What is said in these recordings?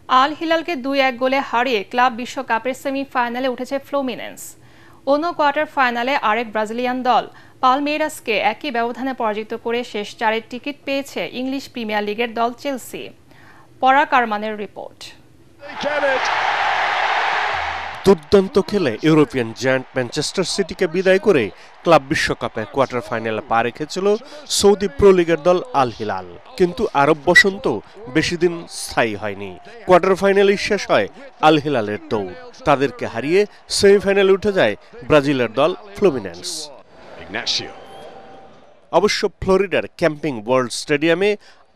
আল হিলালকে ২-১ গোলে হারিয়ে ক্লাব বিশ্বকাপের সেমিফাইনালে উঠেছে ফ্লুমিনেন্স। অন্য কোয়ার্টার ফাইনালে আরেক ব্রাজিলিয়ান দল পালমেইরাসকে একই ব্যবধানে পরাজিত করে শেষ চারের টিকিট পেয়েছে ইংলিশ প্রিমিয়ার লিগের দল চেলসি। পরাগ আরমানের রিপোর্ট। দুর্দান্ত খেলে ইউরোপিয়ান জায়ান্ট ম্যানচেস্টার সিটিকে বিদায় করে ক্লাব বিশ্বকাপে কোয়ার্টার ফাইনালে পা রেখেছিল সৌদি প্রো লিগের দল আল হিলাল। কিন্তু আরব বসন্ত বেশি দিন স্থায়ী হয়নি। কোয়ার্টার ফাইনালেই শেষ হয় আল হিলালের দৌড়। তাদেরকে হারিয়ে সেমিফাইনালে উঠে যায় ব্রাজিলের দল ফ্লুমিনেন্স। অবশ্য ফ্লোরিডার ক্যাম্পিং ওয়ার্ল্ড স্টেডিয়ামে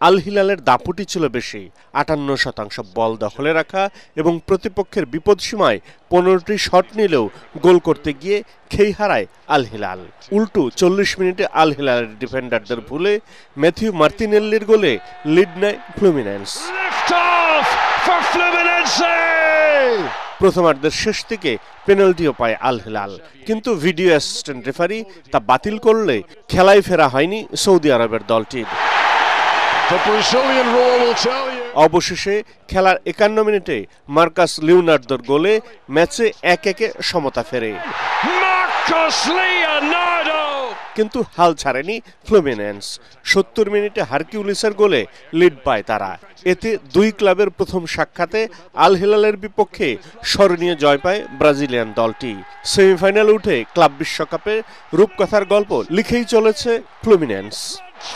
আল হিলালের দাপুটি ছিল বেশি। ৫৮% বল দখলে রাখা এবং প্রতিপক্ষের বিপদসীমায় ১৫টি শট নিলেও গোল করতে গিয়ে খেই হারায় আল হিলাল। উল্টো ৪০ মিনিটে আল হিলালের ডিফেন্ডারদের ভুলে ম্যাথিউ মার্তিনেল্লির গোলে লিড নেয় ফ্লুমিনেন্স। প্রথমার্ধের শেষ থেকে পেনাল্টিও পায় আল হিলাল, কিন্তু ভিডিও অ্যাসিস্ট্যান্ট রেফারি তা বাতিল করলে খেলায় ফেরা হয়নি সৌদি আরবের দলটির। অবশেষে খেলার ৫১ মিনিটে মার্কাস লিওনার্দোর গোলে ম্যাচে ১-১ সমতা ফেরে। কিন্তু হাল ছাড়েনি ফ্লুমিনেন্স। ৭০ মিনিটে হারকিউলিসের গোলে লিড পায় তারা। এতে দুই ক্লাবের প্রথম সাক্ষাতে আল হিলালের বিপক্ষে স্মরণীয় জয় পায় ব্রাজিলিয়ান দলটি। সেমিফাইনালে উঠে ক্লাব বিশ্বকাপে রূপকথার গল্প লিখেই চলেছে Fluminense.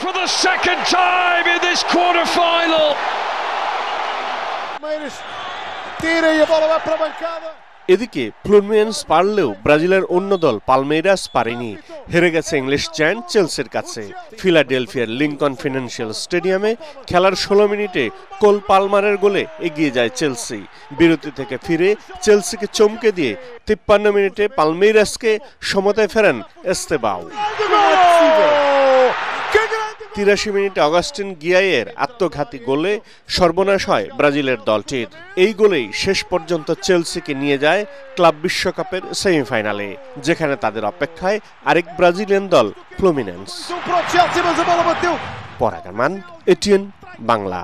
For the second time in this quarter-final. এদিকে ফ্লুমিনেন্স পারলেও ব্রাজিলের অন্য দল পালমেইরাস পারেনি। হেরে গেছে ইংলিশ জায়ান্ট চেলসির কাছে। ফিলাডেলফিয়ার লিংকন ফিনান্সিয়াল স্টেডিয়ামে খেলার ১৬ মিনিটে কোল পালমারের গোলে এগিয়ে যায় চেলসি। বিরতি থেকে ফিরে চেলসিকে চমকে দিয়ে ৫৩ মিনিটে পালমেইরাসকে সমতায় ফেরান এস্তেবাও। ৮৩ মিনিটে অগাস্টিন গিয়াইয়ের আত্মঘাতী গোলে সর্বনাশ হয় ব্রাজিলের দলটির। এই গোলেই শেষ পর্যন্ত চেলসিকে নিয়ে যায় ক্লাব বিশ্বকাপের সেমিফাইনালে, যেখানে তাদের অপেক্ষায় আরেক ব্রাজিলিয়ান দল ফ্লুমিনেন্স। পরাগ আরমান, এটিএন বাংলা।